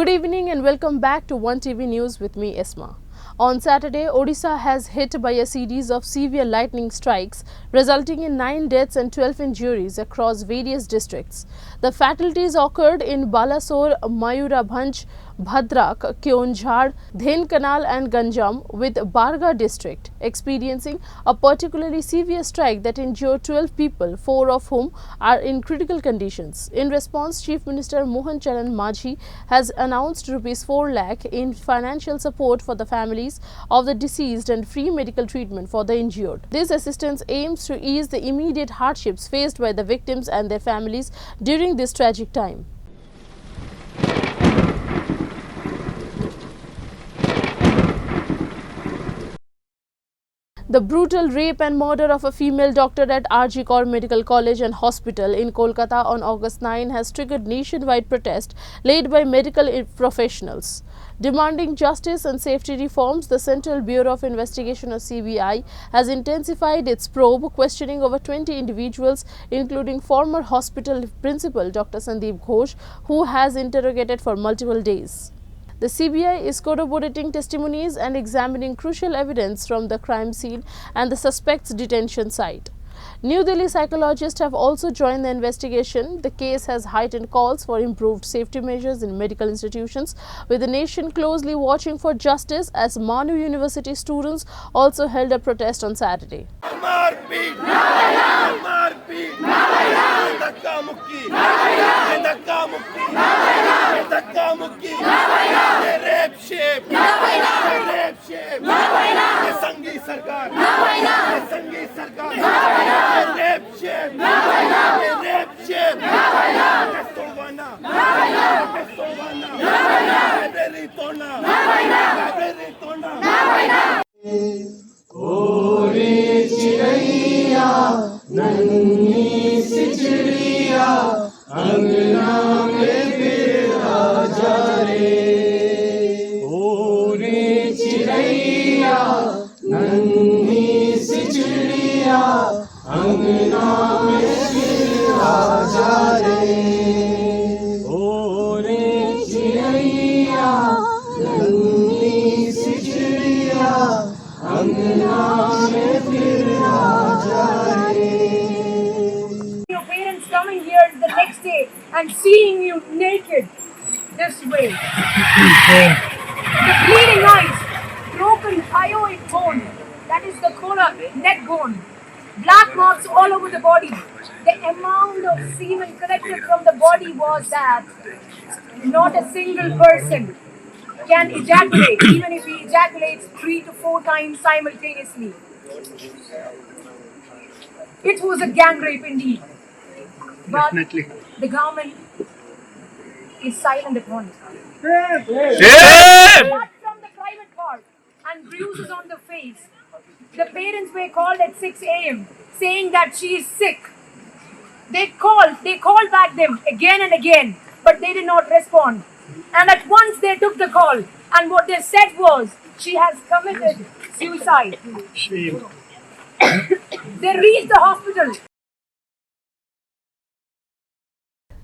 Good evening and welcome back to One TV News with me, Esma. On Saturday, Odisha has hit by a series of severe lightning strikes, resulting in 9 deaths and 12 injuries across various districts. The fatalities occurred in Balasore, Mayurabhanj, Bhadrak, Keonjhar, Dhenkanal and Ganjam, with Barga district experiencing a particularly severe strike that injured 12 people, 4 of whom are in critical conditions. In response, Chief Minister Mohan Charan Majhi has announced Rs 4 lakh in financial support for the families of the deceased and free medical treatment for the injured. This assistance aims to ease the immediate hardships faced by the victims and their families during this tragic time. The brutal rape and murder of a female doctor at RG Kar Medical College and Hospital in Kolkata on August 9 has triggered nationwide protest led by medical professionals. Demanding justice and safety reforms, the Central Bureau of Investigation or CBI has intensified its probe, questioning over 20 individuals, including former hospital principal Dr. Sandeep Ghosh, who has interrogated for multiple days. The CBI is corroborating testimonies and examining crucial evidence from the crime scene and the suspect's detention site. New Delhi psychologists have also joined the investigation. The case has heightened calls for improved safety measures in medical institutions, with the nation closely watching for justice as Manu University students also held a protest on Saturday. नन्ही सी चिड़िया अंगना में फिर आ जा रे, ओ रे चिड़ैया नन्ही सी चिड़िया अंगना में फिर आ जा रे, ओ रे चिड़ैया नन्ही सी चिड़िया अंगना में फिर आ जा रे. Coming here the next day and seeing you naked this way. The bleeding eyes, broken hyoid bone, that is the collar, neck bone, black marks all over the body. The amount of semen collected from the body was that not a single person can ejaculate, even if he ejaculates 3 to 4 times simultaneously. It was a gang rape indeed. But definitely the government is silent upon it. Blood from the private part and bruises on the face. The parents were called at 6 a.m. saying that she is sick. They called back them again and again, but they did not respond. And at once they took the call, and what they said was she has committed suicide. They reached the hospital.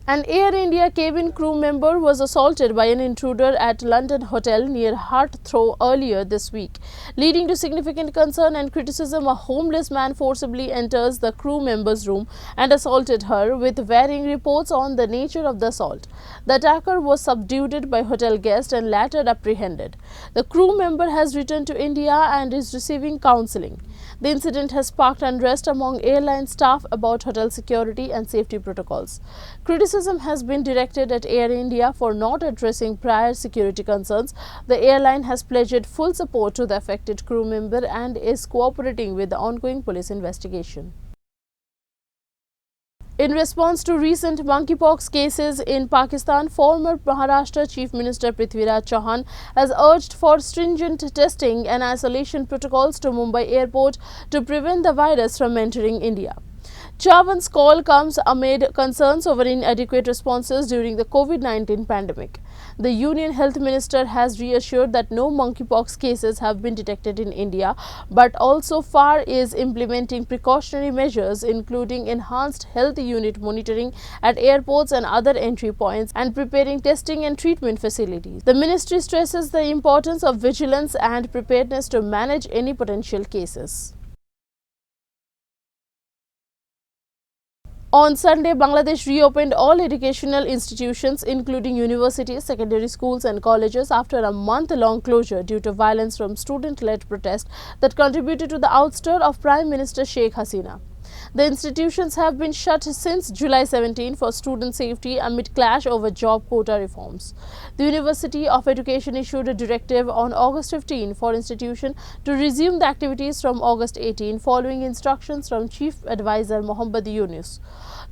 An Air India cabin crew member was assaulted by an intruder at London hotel near Heathrow earlier this week, leading to significant concern and criticism. A homeless man forcibly enters the crew member's room and assaulted her, with varying reports on the nature of the assault. The attacker was subdued by hotel guests and later apprehended. The crew member has returned to India and is receiving counselling. The incident has sparked unrest among airline staff about hotel security and safety protocols. Criticism has been directed at Air India for not addressing prior security concerns. The airline has pledged full support to the affected crew member and is cooperating with the ongoing police investigation. In response to recent monkeypox cases in Pakistan, former Maharashtra Chief Minister Prithviraj Chauhan has urged for stringent testing and isolation protocols to Mumbai airport to prevent the virus from entering India. Chavan's call comes amid concerns over inadequate responses during the COVID-19 pandemic. The Union Health Minister has reassured that no monkeypox cases have been detected in India, but also far is implementing precautionary measures including enhanced health unit monitoring at airports and other entry points and preparing testing and treatment facilities. The ministry stresses the importance of vigilance and preparedness to manage any potential cases. On Sunday, Bangladesh reopened all educational institutions, including universities, secondary schools and colleges, after a month-long closure due to violence from student-led protests that contributed to the ouster of Prime Minister Sheikh Hasina. The institutions have been shut since July 17 for student safety amid clash over job quota reforms. The University of Education issued a directive on August 15 for institution to resume the activities from August 18 following instructions from Chief Advisor Mohammad Yunus.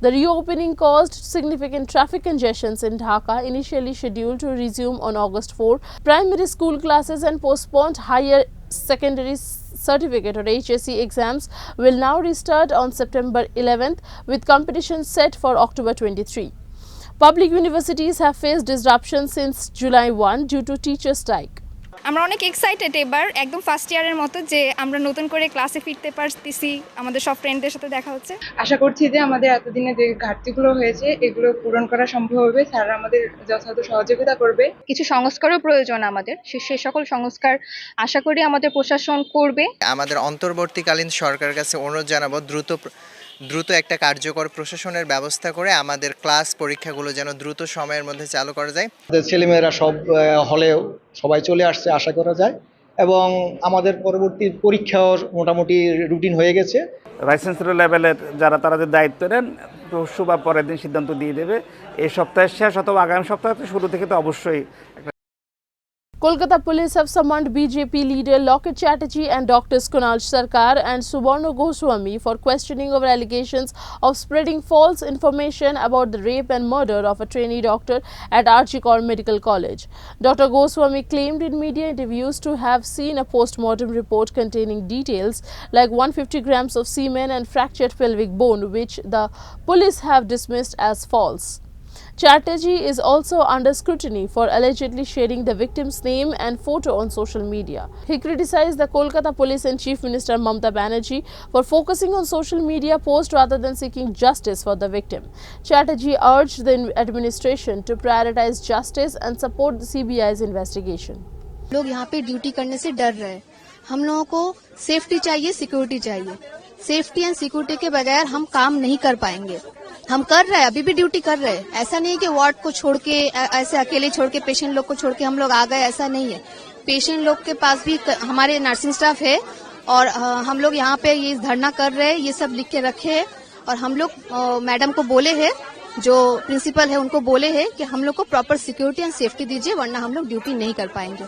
The reopening caused significant traffic congestions in Dhaka, initially scheduled to resume on August 4. Primary school classes and postponed higher secondary certificate or HSC exams will now restart on September 11th, with competition set for October 23. Public universities have faced disruption since July 1 due to teacher strike. আমরা অনেক excited এবার একদম first ইয়ারের মতো যে আমরা নতুন করে ক্লাসে ফিরতে পারতেছি, আমাদের সব ফ্রেন্ডদের সাথে দেখা হচ্ছে। আশা করছি যে আমাদের এতদিনে যে ঘাটতিগুলো হয়েছে এগুলো পূরণ করা সম্ভব হবে, স্যাররা আমাদের যথাযথ সহযোগিতা করবে। কিছু সংস্কারও প্রয়োজন আমাদের, সে সকল সংস্কার আশা করি আমাদের প্রশাসন করবে। আমাদের অন্তর্বর্তীকালীন সরকারের কাছে অনুরোধ জানাবো দ্রুত একটা কার্যকর প্রশাসনের ব্যবস্থা করে আমাদের ক্লাস পরীক্ষাগুলো যেন দ্রুত সময়ের মধ্যে চালু করা যায়। ছেলেমেয়েরা সব হলে সবাই চলে আসছে আশা করা যায়, এবং আমাদের পরবর্তী পরীক্ষাও মোটামুটি রুটিন হয়ে গেছে। ভাইস চ্যান্সেলর লেভেলের যারা তাদের দায়িত্ব নেন পরশু বা পরের দিন সিদ্ধান্ত দিয়ে দেবে। এই সপ্তাহের শেষ অথবা আগামী সপ্তাহে শুরু থেকে তো অবশ্যই। Kolkata police have summoned BJP leader Loket Chatterjee and Drs Kunal Sarkar and Subarna Goswami for questioning over allegations of spreading false information about the rape and murder of a trainee doctor at RG Kar Medical College. Dr. Goswami claimed in media interviews to have seen a post-mortem report containing details like 150 grams of semen and fractured pelvic bone, which the police have dismissed as false. Chatterjee is also under scrutiny for allegedly sharing the victim's name and photo on social media. He criticized the Kolkata Police and Chief Minister Mamata Banerjee for focusing on social media posts rather than seeking justice for the victim. Chatterjee urged the administration to prioritize justice and support the CBI's investigation. लोग यहाँ पे duty करने से डर रहे हैं। हम लोगों को सेफ्टी चाहिए, सिक्योरिटी चाहिए। सेफ्टी एंड सिक्योरिटी के बगैर हम काम नहीं कर पाएंगे। हम कर रहे हैं, अभी भी ड्यूटी कर रहे हैं। ऐसा नहीं है कि वार्ड को छोड़ के, ऐसे अकेले छोड़ के, पेशेंट लोग को छोड़ के हम लोग आ गए, ऐसा नहीं है। पेशेंट लोग के पास भी हमारे नर्सिंग स्टाफ है और हम लोग यहाँ पे ये धरना कर रहे हैं, ये सब लिख के रखे हैं। और हम लोग मैडम को बोले हैं, जो प्रिंसिपल है उनको बोले हैं कि हम लोग को प्रॉपर सिक्योरिटी एंड सेफ्टी दीजिए, वरना हम लोग ड्यूटी नहीं कर पाएंगे।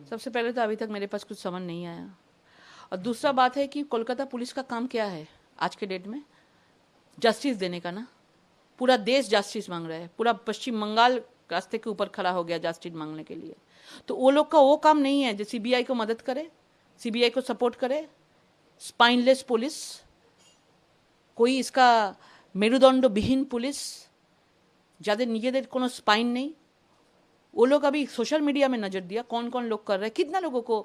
सबसे पहले तो अभी तक मेरे पास कुछ समझ नहीं आया, और दूसरा बात है कि कोलकाता पुलिस का काम क्या है आज के डेट में? जस्टिस देने का ना। पूरा देश जस्टिस मांग रहा है, पूरा पश्चिम बंगाल रास्ते के ऊपर खड़ा हो गया जस्टिस मांगने के लिए। तो वो लोग का वो काम नहीं है जो सीबीआई को मदद करे, सीबीआई को सपोर्ट करे। स्पाइनलेस पुलिस, कोई इसका मेरुदंडविहीन पुलिस, যাদের নিজেদের কোনো स्पाइन नहीं, वो लोग अभी सोशल मीडिया में नजर दिया कौन कौन लोग कर रहे हैं। कितना लोगों को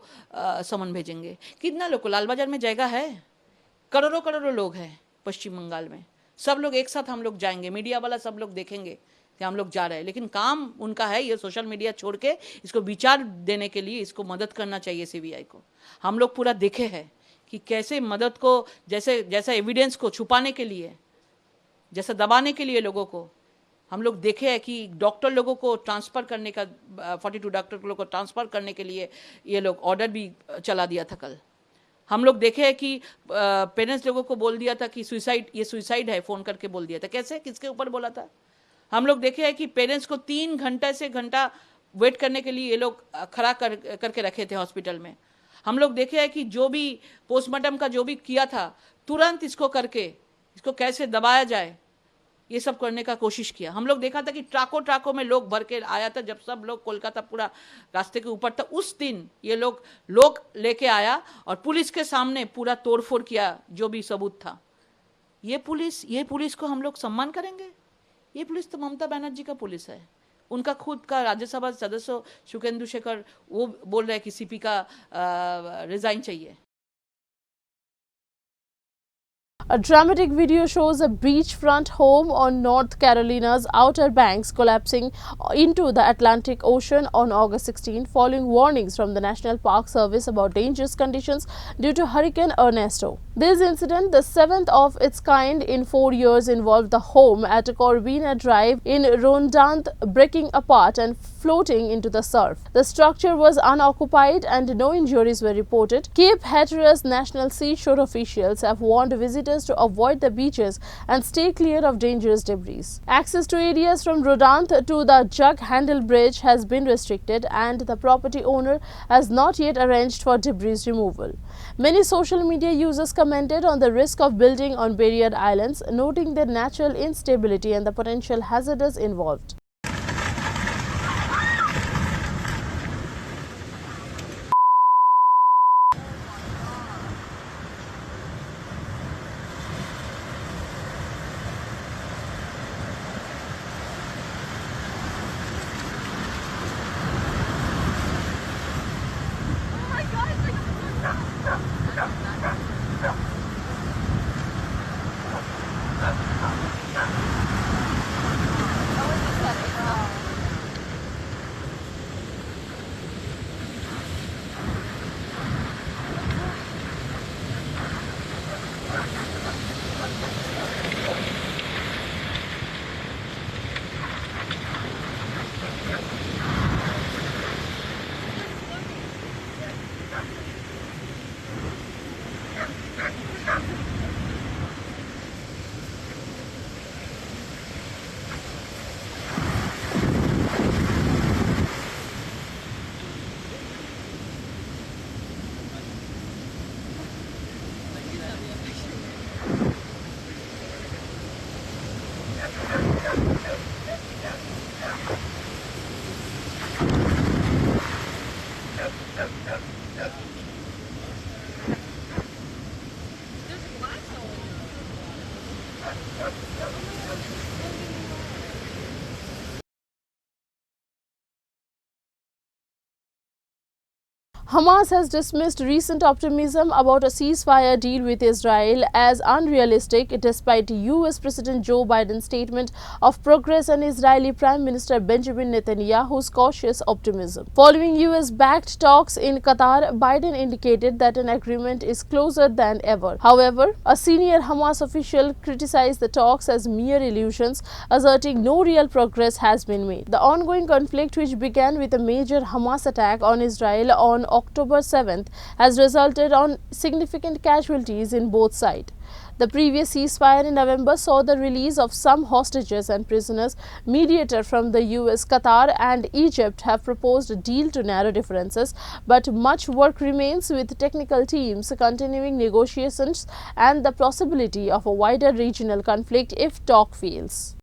समन भेजेंगे, कितना लोग को? लाल बाजार में जगह है, करोड़ों करोड़ों लोग हैं पश्चिम बंगाल में, सब लोग एक साथ हम लोग जाएंगे, मीडिया वाला सब लोग देखेंगे कि हम लोग जा रहे हैं, लेकिन काम उनका है ये सोशल मीडिया छोड़ के इसको विचार देने के लिए इसको मदद करना चाहिए सीबीआई को। हम लोग पूरा देखे हैं कि कैसे मदद को जैसा एविडेंस को छुपाने के लिए, जैसा दबाने के लिए लोगों को हम लोग देखे हैं कि डॉक्टर लोगों को ट्रांसफ़र करने का 42 डॉक्टर लोगों को ट्रांसफ़र करने के लिए ये लोग ऑर्डर भी चला दिया था कल। हम लोग देखे हैं कि पेरेंट्स लोगों को बोल दिया था कि ये सुसाइड है, फ़ोन करके बोल दिया था। कैसे, किसके ऊपर बोला था? हम लोग देखे हैं कि पेरेंट्स को 3 घंटा वेट करने के लिए ये लोग खड़ा करके रखे थे हॉस्पिटल में। हम लोग देखे हैं कि जो भी पोस्टमार्टम का जो भी किया था, तुरंत इसको करके इसको कैसे दबाया जाए, ये सब करने का कोशिश किया। हम लोग देखा था कि ट्रकों में लोग भर के आया था, जब सब लोग कोलकाता पूरा रास्ते के ऊपर था, उस दिन ये लोग लेके आया और पुलिस के सामने पूरा तोड़फोड़ किया जो भी सबूत था। ये पुलिस को हम लोग सम्मान करेंगे? ये पुलिस तो ममता बनर्जी का पुलिस है। उनका खुद का राज्यसभा सदस्य शुकेंदु शेखर वो बोल रहे हैं कि सीपी का रिजाइन चाहिए। A dramatic video shows a beachfront home on North Carolina's Outer Banks collapsing into the Atlantic Ocean on August 16, following warnings from the National Park Service about dangerous conditions due to Hurricane Ernesto. This incident, the seventh of its kind in 4 years, involved the home at Corvina Drive in Rondanth breaking apart and floating into the surf. The structure was unoccupied and no injuries were reported. Cape Hatteras National Seashore officials have warned visitors to avoid the beaches and stay clear of dangerous debris. Access to areas from Rodanth to the Jug Handle Bridge has been restricted and the property owner has not yet arranged for debris removal. Many social media users commented on the risk of building on barrier islands, noting the natural instability and the potential hazards involved. Hamas has dismissed recent optimism about a ceasefire deal with Israel as unrealistic, despite US President Joe Biden's statement of progress and Israeli Prime Minister Benjamin Netanyahu's cautious optimism. Following US-backed talks in Qatar, Biden indicated that an agreement is closer than ever. However, a senior Hamas official criticized the talks as mere illusions, asserting no real progress has been made. The ongoing conflict, which began with a major Hamas attack on Israel on October 7th, has resulted in significant casualties in both sides. The previous ceasefire in November saw the release of some hostages and prisoners. Mediators from the US, Qatar and Egypt have proposed a deal to narrow differences, but much work remains, with technical teams continuing negotiations and the possibility of a wider regional conflict if talk fails.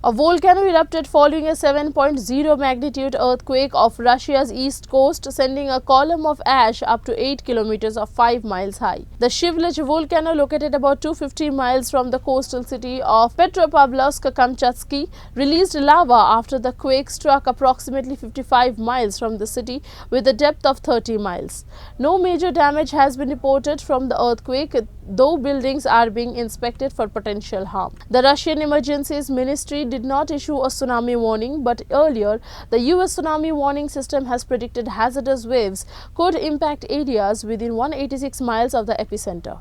A volcano erupted following a 7.0 magnitude earthquake off Russia's east coast, sending a column of ash up to 8 kilometers or 5 miles high. The Shivlach volcano, located about 250 miles from the coastal city of Petropavlovsk-Kamchatsky, released lava after the quake struck approximately 55 miles from the city with a depth of 30 miles. No major damage has been reported from the earthquake, though buildings are being inspected for potential harm. The Russian Emergencies Ministry did not issue a tsunami warning, but earlier the US tsunami warning system has predicted hazardous waves could impact areas within 186 miles of the epicenter.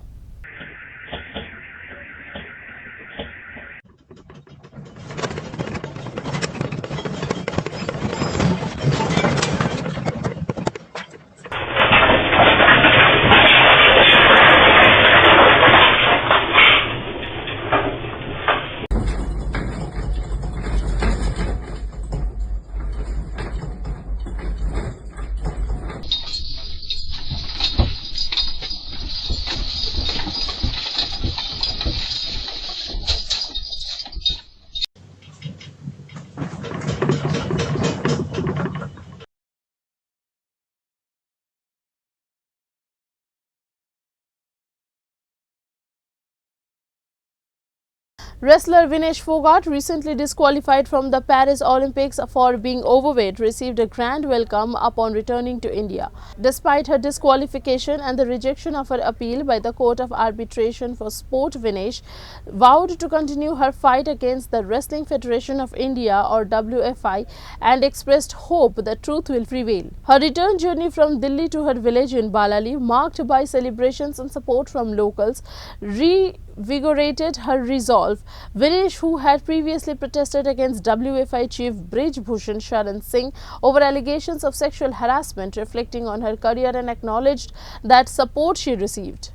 Wrestler Vinesh Fogart, recently disqualified from the Paris Olympics for being overweight, received a grand welcome upon returning to India. Despite her disqualification and the rejection of her appeal by the Court of Arbitration for Sport, Vinesh vowed to continue her fight against the Wrestling Federation of India or WFI and expressed hope that truth will prevail. Her return journey from Delhi to her village in Balali, marked by celebrations and support from locals, revigorated her resolve. Vinesh, who had previously protested against WFI chief Brij Bhushan Sharan Singh over allegations of sexual harassment, reflecting on her career and acknowledged that support she received.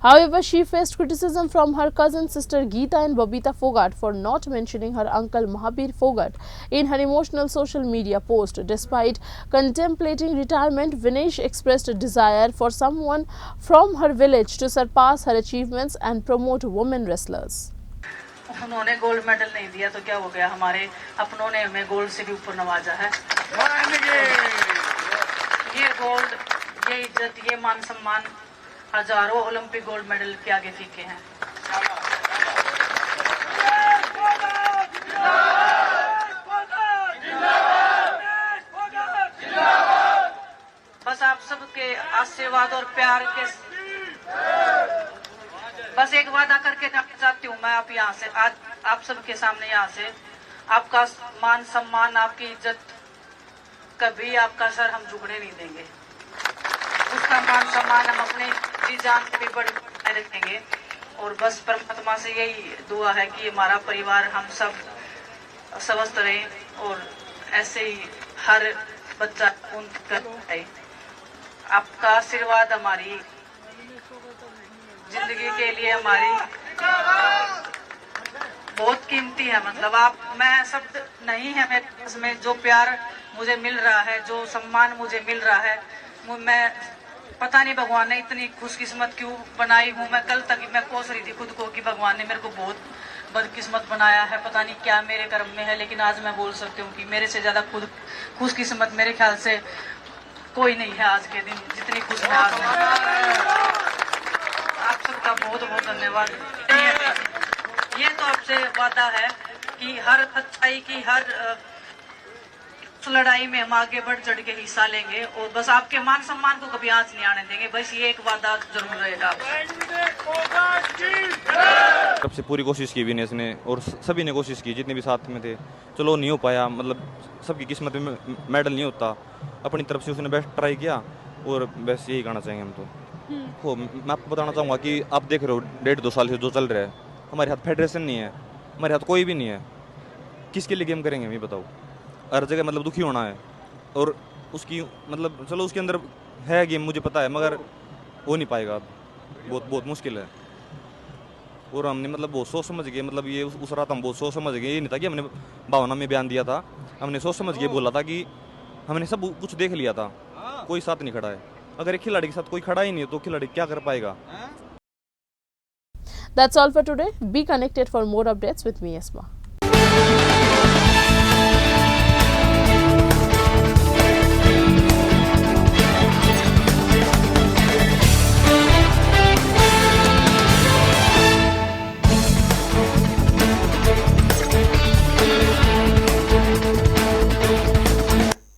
However, she faced criticism from her cousin sister Geeta and Babita Fogart for not mentioning her uncle Mahabir Fogart in her emotional social media post. Despite contemplating retirement, Vinesh expressed a desire for someone from her village to surpass her achievements and promote women wrestlers. उन्होंने gold medal नहीं दिया तो क्या हो गया, हमारे अपनों ने हमें गोल्ड से भी ऊपर नवाजा है। ये गोल्ड, ये इज्जत, ये मान सम्मान हजारों ओलंपिक गोल्ड मेडल के आगे फीके हैं। बस आप सबके आशीर्वाद और प्यार के बस एक वादा करके जाना चाहती हूँ मैं आप यहाँ से, आज आप सबके सामने यहाँ से, आपका मान सम्मान, आपकी इज्जत, कभी आपका सर हम झुकने नहीं देंगे। उसका मान सम्मान हम अपने जी जान पे भी बड़ी रखेंगे। और बस परमात्मा से यही दुआ है कि हमारा परिवार, हम सब स्वस्थ रहे और ऐसे ही हर बच्चा उनका आपका आशीर्वाद हमारी जिंदगी के लिए हमारी बहुत कीमती है। मतलब आप, मैं शब्द नहीं है मेरे पास में, जो प्यार मुझे मिल रहा है, जो सम्मान मुझे मिल रहा है, मैं पता नहीं भगवान ने इतनी खुशकिस्मत क्यों बनाई हूँ। मैं कल तक मैं कोस रही थी खुद को कि भगवान ने मेरे को बहुत बदकिस्मत बनाया है, पता नहीं क्या मेरे कर्म में है, लेकिन आज मैं बोल सकती हूँ कि मेरे से ज्यादा खुद खुशकिस्मत मेरे ख्याल से कोई नहीं है आज के दिन, जितनी खुश मैं आज हूँ। आप सबका बहुत बहुत धन्यवाद। ये तो आपसे वादा है कि हर अच्छाई की, हर लड़ाई में हम आगे बढ़ चढ़ के हिस्सा लेंगे और बस आपके मान सम्मान को कभी आंच नहीं आने देंगे। बस ये एक वादा जरूर रहेगा। सबसे पूरी कोशिश की विनेश ने और सभी ने कोशिश की, जितने भी साथ में थे। चलो नहीं हो पाया, मतलब सबकी किस्मत में मेडल नहीं होता, अपनी तरफ से उसने बेस्ट ट्राई किया और बस यही कहना चाहेंगे हम तो। हो, मैं आपको बताना चाहूँगा कि आप देख रहे हो 1.5-2 साल से जो चल रहा है, हमारे हाथ फेडरेशन नहीं है, हमारे हाथ कोई भी नहीं है, किसके लिए गेम करेंगे हम, ये बताओ। हर जगह मतलब दुखी होना है और उसकी मतलब चलो उसके अंदर है गेम, मुझे पता है, मगर हो नहीं पाएगा, बहुत बहुत मुश्किल है। और हमने मतलब बहुत सोच समझ के, मतलब ये उस रात हम बहुत सोच समझ गए, ये नहीं था कि हमने भावना में बयान दिया था, हमने सोच समझ के बोला था कि हमने सब कुछ देख लिया था, कोई साथ नहीं खड़ा है। अगर एक खिलाड़ी के साथ कोई खड़ा ही नहीं है तो खिलाड़ी क्या कर पाएगा। That's all for today. Be connected for more updates with me, Esma.